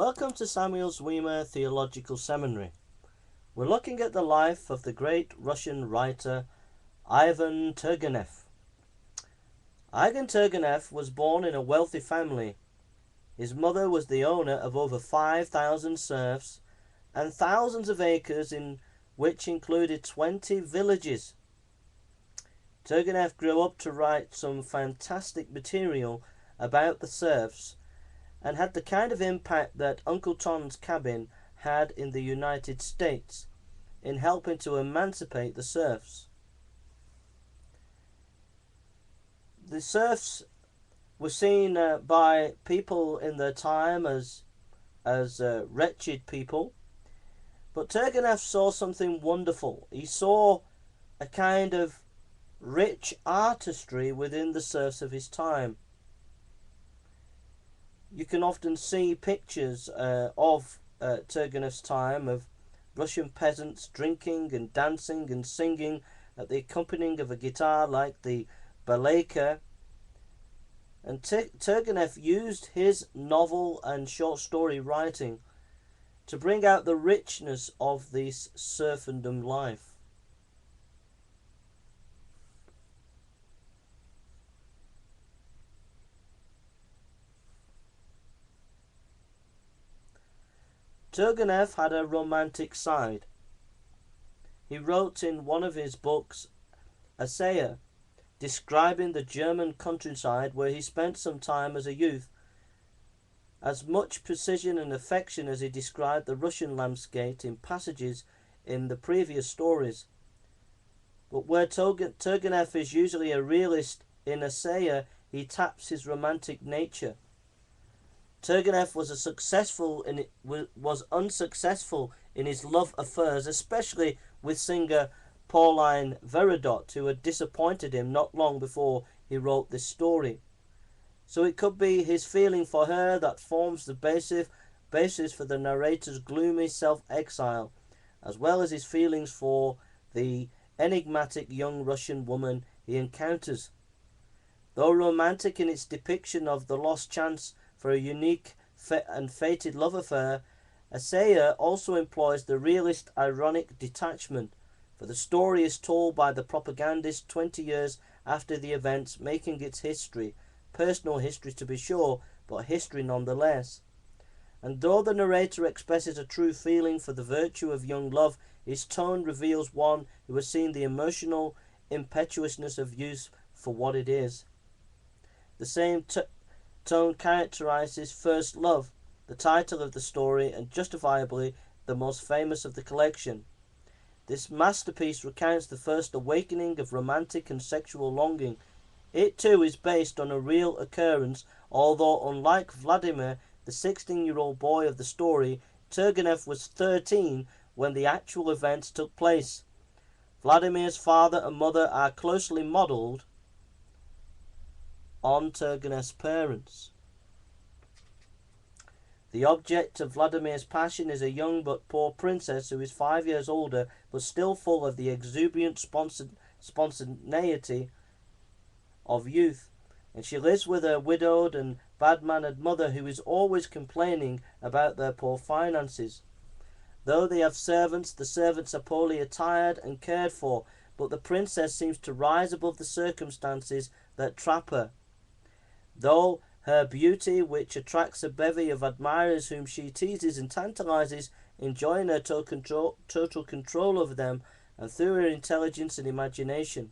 Welcome to Samuel Zwemer Theological Seminary. We're looking at the life of the great Russian writer Ivan Turgenev. Ivan Turgenev was born in a wealthy family. His mother was the owner of over 5,000 serfs and thousands of acres, in which included 20 villages. Turgenev grew up to write some fantastic material about the serfs and had the kind of impact that Uncle Tom's Cabin had in the United States in helping to emancipate the serfs. The serfs were seen by people in their time as wretched people, but Turgenev saw something wonderful. He saw a kind of rich artistry within the serfs of his time. You can often see pictures of Turgenev's time of Russian peasants drinking and dancing and singing at the accompanying of a guitar like the balalaika. And Turgenev used his novel and short story writing to bring out the richness of this serfdom life. Turgenev had a romantic side. He wrote in one of his books, Exile, describing the German countryside where he spent some time as a youth, as much precision and affection as he described the Russian landscape in passages in the previous stories. But where Turgenev is usually a realist, in Exile he taps his romantic nature. Turgenev was unsuccessful in his love affairs, especially with singer Pauline Veredot, who had disappointed him not long before he wrote this story. So it could be his feeling for her that forms the basis for the narrator's gloomy self-exile, as well as his feelings for the enigmatic young Russian woman he encounters. Though romantic in its depiction of the lost chance for a unique and fated love affair, Exile also employs the realist ironic detachment, for the story is told by the propagandist 20 years after the events, making its history, personal history to be sure, but history nonetheless. And though the narrator expresses a true feeling for the virtue of young love, his tone reveals one who has seen the emotional impetuousness of youth for what it is. The same tone characterizes First Love, the title of the story, and justifiably the most famous of the collection. This masterpiece recounts the first awakening of romantic and sexual longing. It too is based on a real occurrence, although unlike Vladimir, the 16-year-old boy of the story, Turgenev was 13 when the actual events took place. Vladimir's father and mother are closely modelled on Turgenev's parents. The object of Vladimir's passion is a young but poor princess who is 5 years older but still full of the exuberant spontaneity of youth, and she lives with her widowed and bad-mannered mother, who is always complaining about their poor finances. Though they have servants, the servants are poorly attired and cared for, but the princess seems to rise above the circumstances that trap her. Though her beauty, which attracts a bevy of admirers whom she teases and tantalizes, enjoying her total control over them, and through her intelligence and imagination.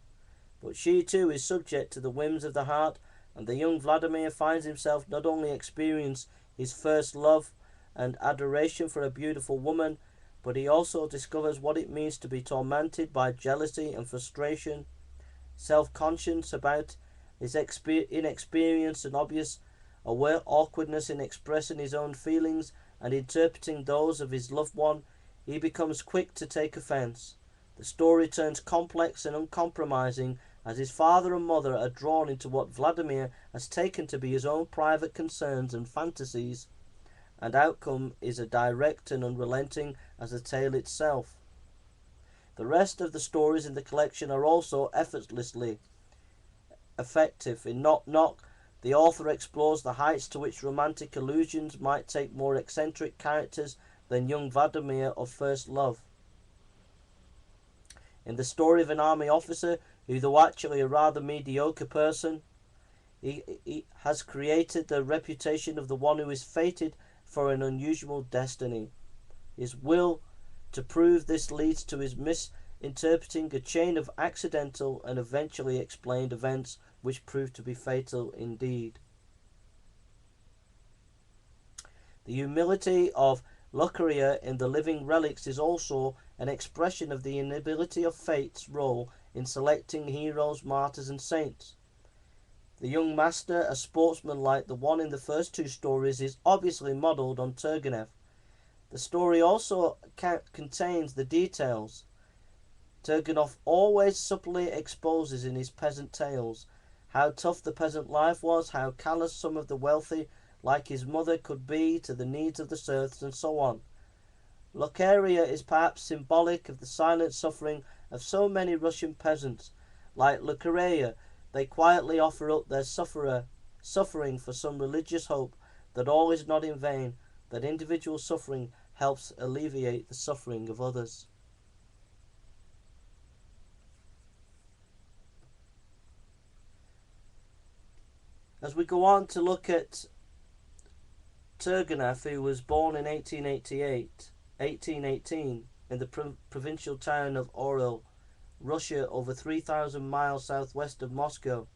But she too is subject to the whims of the heart, and the young Vladimir finds himself not only experience his first love and adoration for a beautiful woman, but he also discovers what it means to be tormented by jealousy and frustration, self-conscious about his inexperience and obvious awkwardness in expressing his own feelings and interpreting those of his loved one. He becomes quick to take offence. The story turns complex and uncompromising as his father and mother are drawn into what Vladimir has taken to be his own private concerns and fantasies, and outcome is as direct and unrelenting as the tale itself. The rest of the stories in the collection are also effortlessly effective in not The author explores the heights to which romantic illusions might take more eccentric characters than young Vladimir of First Love. In the story of an army officer who, though actually a rather mediocre person, he has created the reputation of the one who is fated for an unusual destiny. His will to prove this leads to his misinterpreting a chain of accidental and eventually explained events which prove to be fatal indeed. The humility of Locrier in the Living Relics is also an expression of the inability of fate's role in selecting heroes, martyrs, and saints. The young master, a sportsman like the one in the first two stories, is obviously modelled on Turgenev. The story also contains the details Turgenev always subtly exposes in his peasant tales: how tough the peasant life was, how callous some of the wealthy, like his mother, could be to the needs of the serfs, and so on. Locaria is perhaps symbolic of the silent suffering of so many Russian peasants. Like Locaria, they quietly offer up their suffering for some religious hope that all is not in vain, that individual suffering helps alleviate the suffering of others. As we go on to look at Turgenev, who was born in 1818 in the provincial town of Orel, Russia, over 3,000 miles southwest of Moscow.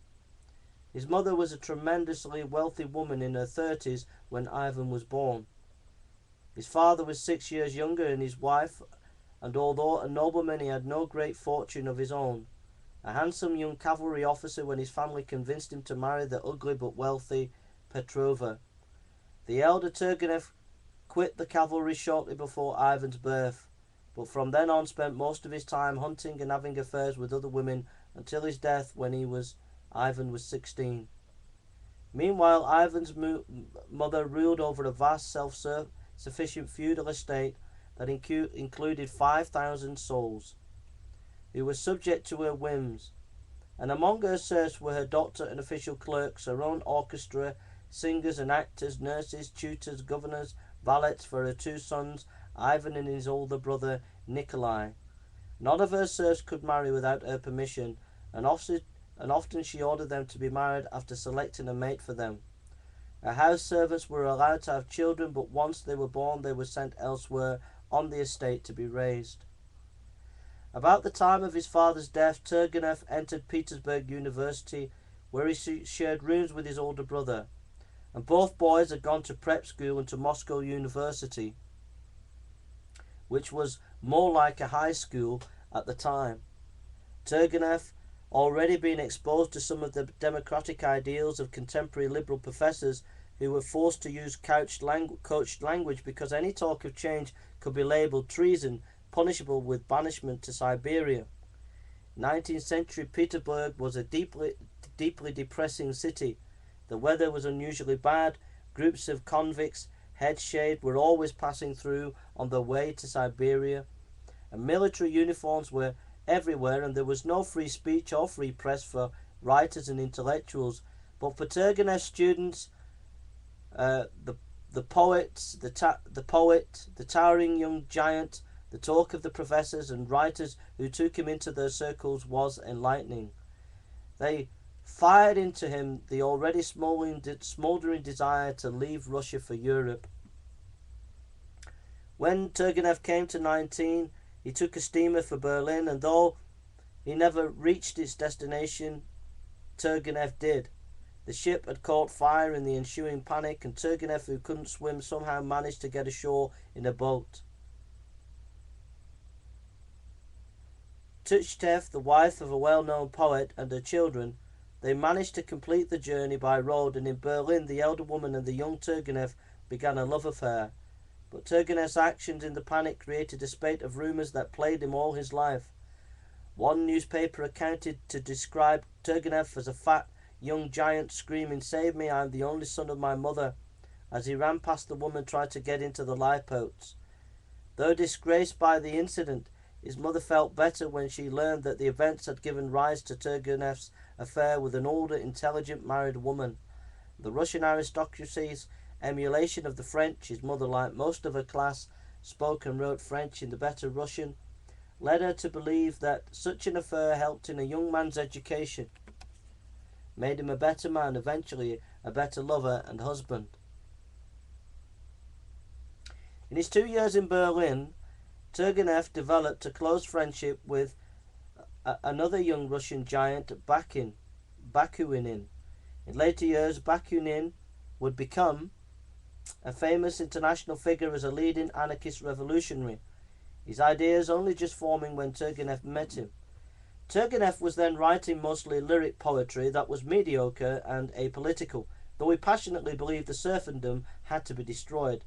His mother was a tremendously wealthy woman in her 30s when Ivan was born. His father was 6 years younger than his wife, and although a nobleman, he had no great fortune of his own. A handsome young cavalry officer when his family convinced him to marry the ugly but wealthy Petrova. The elder Turgenev quit the cavalry shortly before Ivan's birth, but from then on spent most of his time hunting and having affairs with other women until his death when Ivan was 16. Meanwhile, Ivan's mother ruled over a vast self-sufficient feudal estate that included 5,000 souls, who were subject to her whims, and among her serfs were her doctor and official clerks, her own orchestra, singers and actors, nurses, tutors, governors, valets for her two sons, Ivan and his older brother Nikolai. None of her serfs could marry without her permission, and often she ordered them to be married after selecting a mate for them. Her house servants were allowed to have children, but once they were born they were sent elsewhere on the estate to be raised. About the time of his father's death, Turgenev entered Petersburg University, where he shared rooms with his older brother, and both boys had gone to prep school and to Moscow University, which was more like a high school at the time. Turgenev, already being exposed to some of the democratic ideals of contemporary liberal professors who were forced to use coached language because any talk of change could be labelled treason, punishable with banishment to Siberia. 19th century Petersburg was a deeply depressing city. The weather was unusually bad. Groups of convicts, heads shaved, were always passing through on their way to Siberia, and military uniforms were everywhere, and there was no free speech or free press for writers and intellectuals. But for Turgenev's students, the poet, the towering young giant, the talk of the professors and writers who took him into their circles was enlightening. They fired into him the already smouldering desire to leave Russia for Europe. When Turgenev came to 19, he took a steamer for Berlin, and though he never reached its destination, Turgenev did. The ship had caught fire in the ensuing panic, and Turgenev, who couldn't swim, somehow managed to get ashore in a boat. Turgenev, the wife of a well-known poet, and her children, they managed to complete the journey by road, and in Berlin the elder woman and the young Turgenev began a love affair. But Turgenev's actions in the panic created a spate of rumours that plagued him all his life. One newspaper accounted to describe Turgenev as a fat young giant screaming, "Save me, I am the only son of my mother," as he ran past the woman tried to get into the lifeboats. Though disgraced by the incident, his mother felt better when she learned that the events had given rise to Turgenev's affair with an older, intelligent married woman, The Russian aristocracy's emulation of the French, his mother, like most of her class, spoke and wrote French in the better Russian, led her to believe that such an affair helped in a young man's education, made him a better man, eventually a better lover and husband. In his 2 years in Berlin, Turgenev developed a close friendship with another young Russian giant, Bakunin. In later years, Bakunin would become a famous international figure as a leading anarchist revolutionary, his ideas only just forming when Turgenev met him. Turgenev was then writing mostly lyric poetry that was mediocre and apolitical, though he passionately believed the serfdom had to be destroyed.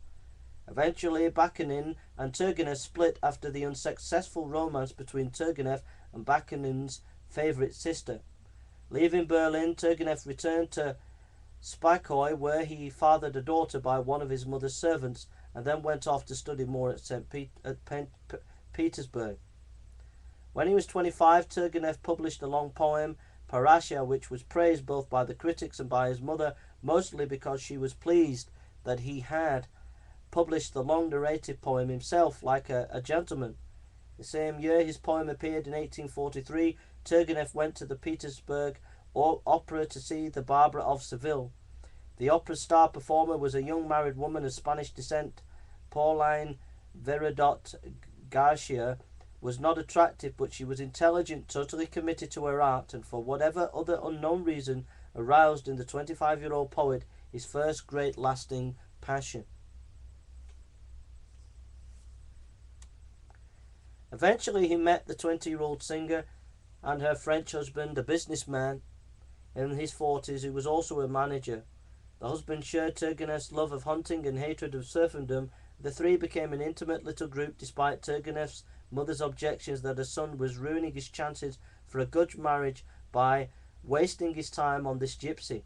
Eventually, Bakunin and Turgenev split after the unsuccessful romance between Turgenev and Bakunin's favourite sister. Leaving Berlin, Turgenev returned to Spikoi, where he fathered a daughter by one of his mother's servants, and then went off to study more at Petersburg. When he was 25, Turgenev published a long poem, Parasha, which was praised both by the critics and by his mother, mostly because she was pleased that he had published the long narrative poem himself, like a gentleman. The same year his poem appeared in 1843, Turgenev went to the Petersburg Opera to see the Barbara of Seville. The opera's star performer was a young married woman of Spanish descent. Pauline Veredot Garcia was not attractive, but she was intelligent, totally committed to her art, and for whatever other unknown reason aroused in the 25-year-old poet his first great lasting passion. Eventually he met the 20-year-old singer and her French husband, a businessman in his 40s who was also a manager. The husband shared Turgenev's love of hunting and hatred of serfdom. The three became an intimate little group despite Turgenev's mother's objections that her son was ruining his chances for a good marriage by wasting his time on this gypsy.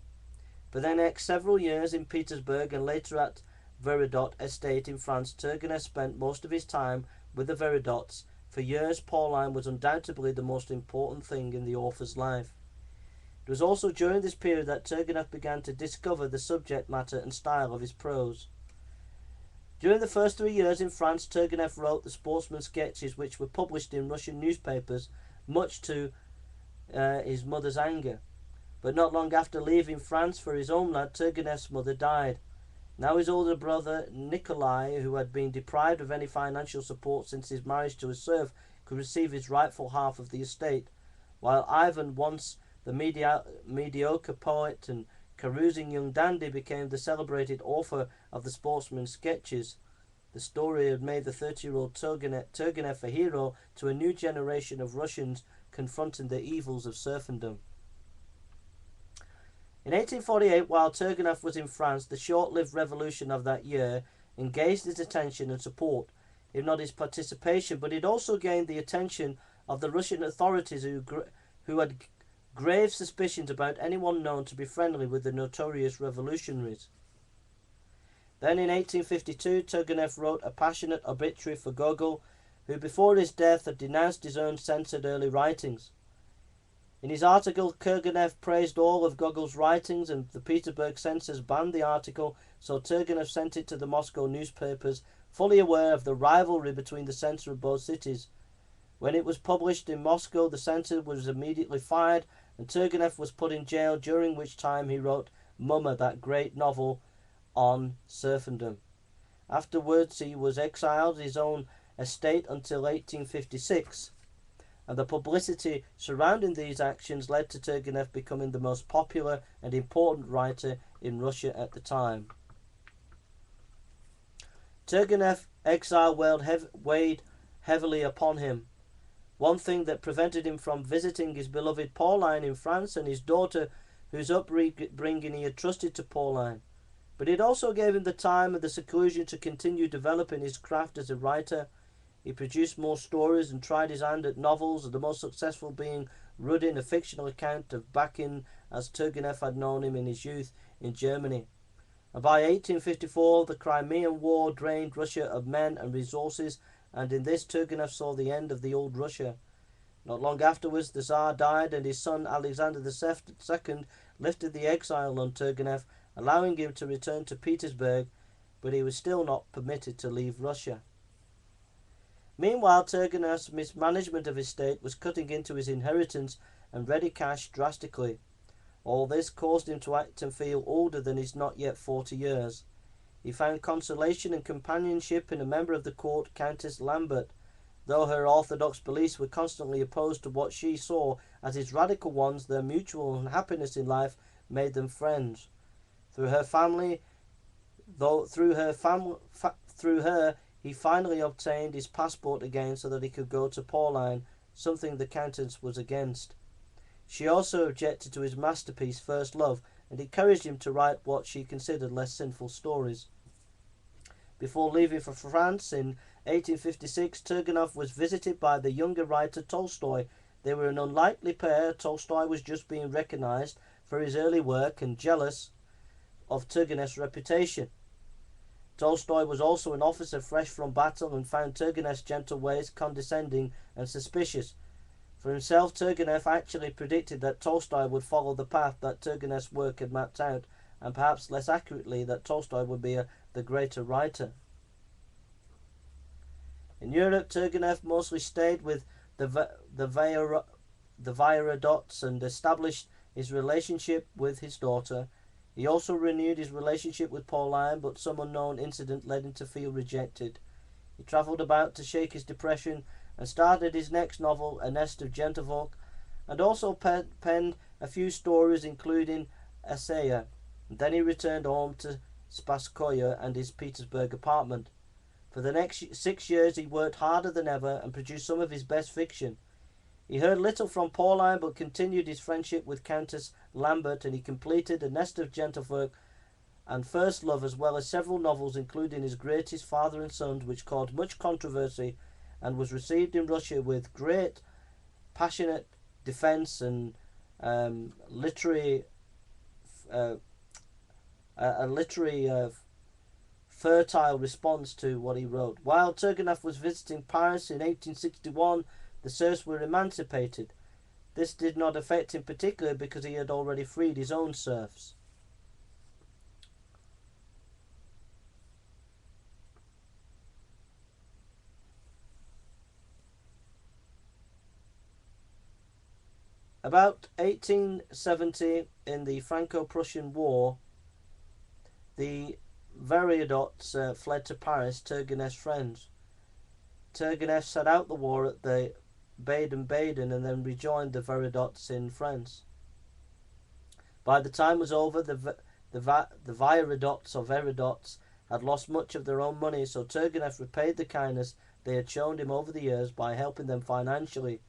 For the next several years in Petersburg and later at Veredot estate in France, Turgenev spent most of his time with the Veredots. For years, Pauline was undoubtedly the most important thing in the author's life. It was also during this period that Turgenev began to discover the subject matter and style of his prose. During the first 3 years in France, Turgenev wrote the sportsman sketches which were published in Russian newspapers, much to his mother's anger. But not long after leaving France for his homeland, Turgenev's mother died. Now his older brother, Nikolai, who had been deprived of any financial support since his marriage to a serf, could receive his rightful half of the estate, while Ivan, once the mediocre poet and carousing young dandy, became the celebrated author of the sportsman's sketches. The story had made the 30-year-old Turgenev a hero to a new generation of Russians confronting the evils of serfdom. In 1848, while Turgenev was in France, the short-lived revolution of that year engaged his attention and support, if not his participation, but it also gained the attention of the Russian authorities who had grave suspicions about anyone known to be friendly with the notorious revolutionaries. Then in 1852, Turgenev wrote a passionate obituary for Gogol, who before his death had denounced his own censored early writings. In his article, Turgenev praised all of Gogol's writings, and the Petersburg censors banned the article, so Turgenev sent it to the Moscow newspapers, fully aware of the rivalry between the censor of both cities. When it was published in Moscow, the censor was immediately fired, and Turgenev was put in jail, during which time he wrote Mumma, that great novel on serfdom. Afterwards he was exiled to his own estate until 1856. And the publicity surrounding these actions led to Turgenev becoming the most popular and important writer in Russia at the time. Turgenev's exile weighed heavily upon him. One thing that prevented him from visiting his beloved Pauline in France and his daughter, whose upbringing he had trusted to Pauline. But it also gave him the time and the seclusion to continue developing his craft as a writer. He produced more stories and tried his hand at novels, the most successful being Rudin, a fictional account of Bakin as Turgenev had known him in his youth in Germany. And by 1854, the Crimean War drained Russia of men and resources, and in this Turgenev saw the end of the old Russia. Not long afterwards, the Tsar died, and his son Alexander II lifted the exile on Turgenev allowing him to return to Petersburg, but he was still not permitted to leave Russia. Meanwhile, Turgenev's mismanagement of his state was cutting into his inheritance and ready cash drastically. All this caused him to act and feel older than his not yet 40 years. He found consolation and companionship in a member of the court, Countess Lambert, though her orthodox beliefs were constantly opposed to what she saw as his radical ones. Their mutual unhappiness in life made them friends. Through her, he finally obtained his passport again so that he could go to Pauline, something the Countess was against. She also objected to his masterpiece, First Love, and encouraged him to write what she considered less sinful stories. Before leaving for France in 1856, Turgenev was visited by the younger writer Tolstoy. They were an unlikely pair. Tolstoy was just being recognized for his early work and jealous of Turgenev's reputation. Tolstoy was also an officer fresh from battle and found Turgenev's gentle ways condescending and suspicious. For himself, Turgenev actually predicted that Tolstoy would follow the path that Turgenev's work had mapped out, and perhaps less accurately that Tolstoy would be the greater writer. In Europe, Turgenev mostly stayed with the Vairodots and established his relationship with his daughter. He also renewed his relationship with Pauline, but some unknown incident led him to feel rejected. He travelled about to shake his depression and started his next novel, A Nest of Gentlefolk, and also penned a few stories including Exile. Then he returned home to Spasskoye and his Petersburg apartment. For the next 6 years he worked harder than ever and produced some of his best fiction. He heard little from Pauline but continued his friendship with Countess Lambert, and he completed A Nest of Gentlefolk and First Love, as well as several novels including his greatest, Father and Sons, which caused much controversy and was received in Russia with great passionate defense and literary fertile response to what he wrote. While Turgenev was visiting Paris in 1861, the serfs were emancipated. This did not affect him particularly because he had already freed his own serfs. About 1870, in the Franco-Prussian War, the Vairodots fled to Paris, Turgenev's friends. Turgenev sat out the war at the Baden-Baden and then rejoined the Vairodots in France. By the time it was over, the Vairodots or Vairodots had lost much of their own money, so Turgenev repaid the kindness they had shown him over the years by helping them financially.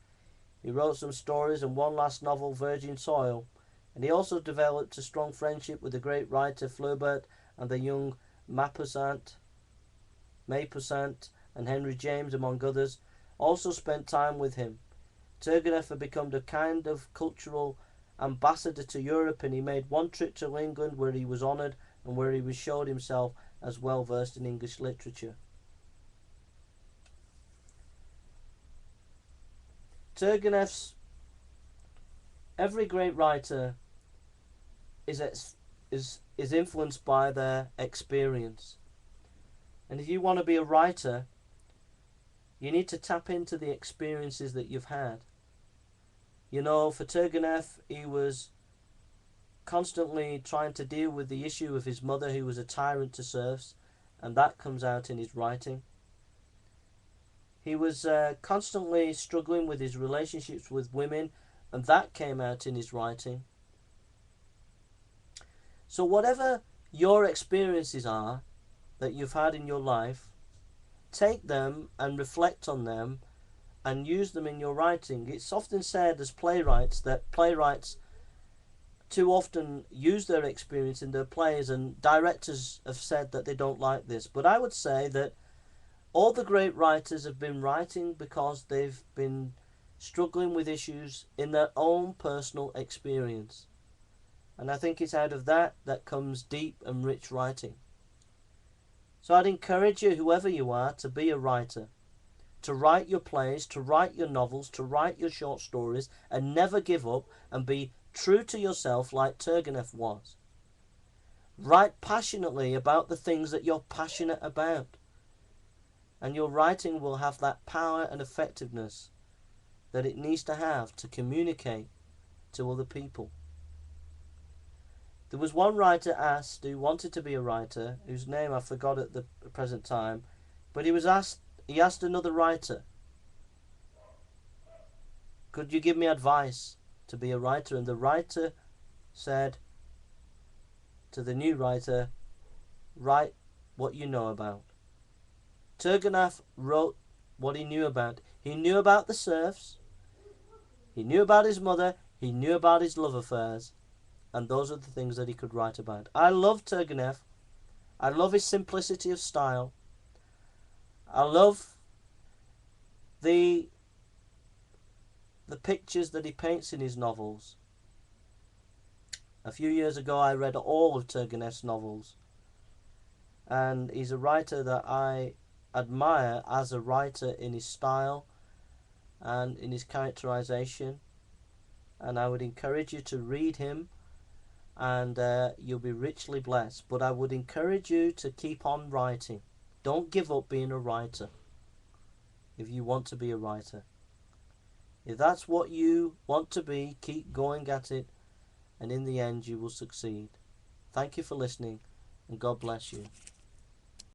He wrote some stories and one last novel, Virgin Soil, and he also developed a strong friendship with the great writer Flaubert and the young Maupassant and Henry James, among others, also spent time with him. Turgenev had become a kind of cultural ambassador to Europe, and he made one trip to England where he was honoured and where he showed himself as well versed in English literature. Turgenev's every great writer is influenced by their experience. And if you want to be a writer, you need to tap into the experiences that you've had. You know, for Turgenev, he was constantly trying to deal with the issue of his mother, who was a tyrant to serfs, and that comes out in his writing. He was constantly struggling with his relationships with women, and that came out in his writing. So whatever your experiences are that you've had in your life, take them and reflect on them and use them in your writing. It's often said as playwrights that playwrights too often use their experience in their plays, and directors have said that they don't like this. But I would say that all the great writers have been writing because they've been struggling with issues in their own personal experience. And I think it's out of that comes deep and rich writing. So I'd encourage you, whoever you are, to be a writer. To write your plays, to write your novels, to write your short stories, and never give up, and be true to yourself like Turgenev was. Write passionately about the things that you're passionate about. And your writing will have that power and effectiveness that it needs to have to communicate to other people. There was one writer asked who wanted to be a writer, whose name I forgot at the present time, but he asked another writer, could you give me advice to be a writer? And the writer said to the new writer, write what you know about. Turgenev wrote what he knew about. He knew about the serfs, he knew about his mother, he knew about his love affairs, and those are the things that he could write about. I love Turgenev. I love his simplicity of style. I love the pictures that he paints in his novels. A few years ago I read all of Turgenev's novels, and he's a writer that I admire as a writer in his style and in his characterization, and I would encourage you to read him, and you'll be richly blessed. But I would encourage you to keep on writing. Don't give up being a writer if you want to be a writer. If that's what you want to be, keep going at it, and in the end you will succeed. Thank you for listening, and God bless you.